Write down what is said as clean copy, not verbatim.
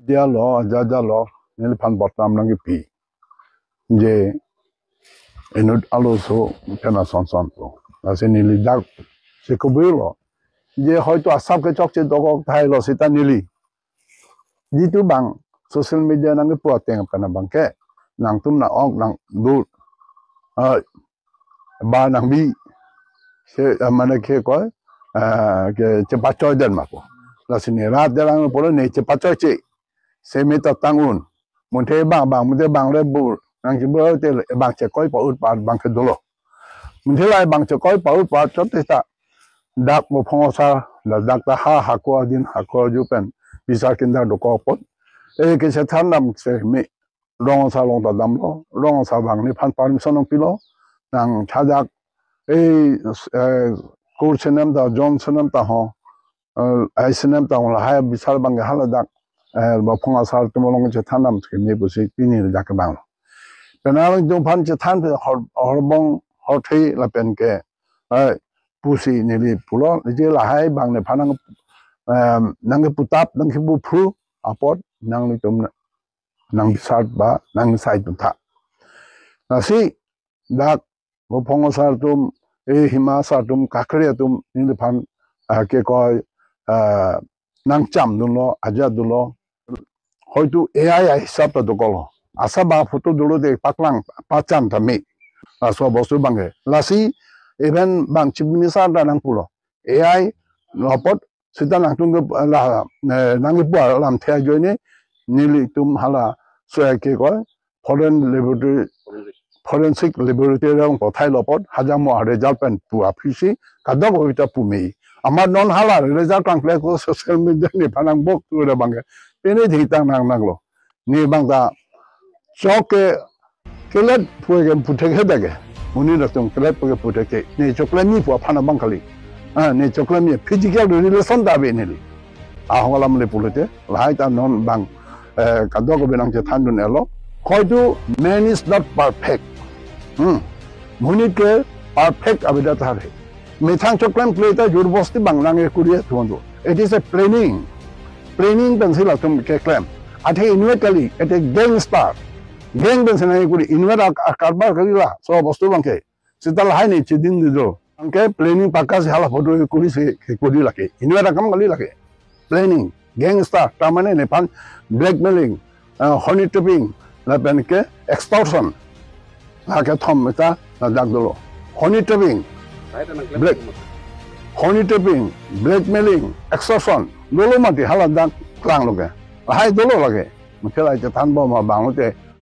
dia lo jaja lo nil phan botram nang pi je enut alo so kana son to ase nili dak se ko lo je hoyto asap ke chok che dogok thai lo sita nili ji tu bang social media nang po teng kana bang ke nang tum na ok nang du ba nang bi se mana ke ko ke cepat coy den ma ko la sini rat dalang polo ne cepat coy che se me ta tangun mun the bang le bu nang ji bo te bang che koi pa ut pa bang ke dolo mun the lai bang che koi pa ut pa chot te ta dak mo phong sa la dak ta ha ko din ha ko ju pen bisa kinda do ko pot e ke se than nam se me long sa long ta dam lo long sa bang ni phan permission ong pi lo nang cha jak e kur senam da jon senam ta ho ai senam ta la ha bisal bang ha la dak ba phong sa to long che than nam ke me bu se pi ni dak ka bang penang jong phan che than hor bong hor thei la pen ke ai pusi ni li pulo je la hai bang ne phanang nang ke putap nang ke bu phu apot nang ni tum nang bisat ba nang sai tum tha na si dak mo phong sa tum e hima sa tum kakre tum ni phan ke ko nang cham du lo aja du lo hoitu ai sab to ko asa ba photo dulo de paklang pachan thame aso bosu bange lasi even bang chibni sa da nang pulo ai lopot sita nang tung la nang pu lam thya joine nili tum hala so ke ko forensic laboratory rang ko thai lopot hajamo result pen pu afisi kadok oita pu me amar non hala result kan play ko social media ni phanang bok tu da bange pene dhitang nang lo ni bang da choke kelet puege puteke dage muni na tum kelet puege puteke ne chocolate ni pu phana bangkali ne chocolate ni physical relation da be ne li a holam le pulete lai ta non bang kadok ko benang che than dun elo khoitu man is not perfect muni ke perfect abida ta re me thang chocolate plate jur bosti bang nang e kuriya thondo it is a planning ben sila tum ke claim athe inwekali it a gangster geng ben sena kuri inwera karbar karila so bostu bangke sital hai ni chidin dijo angke planning pakas hala photo kuri se kuri lake inwera kam gali lake planning gangster tamane ne pan blackmailing honey trapping la benke extortion la ke thom ta la dak dolo honey trapping blackmailing extortion lolo mati hala dak klang loke hai dolo lage mukela je than bo ma banglote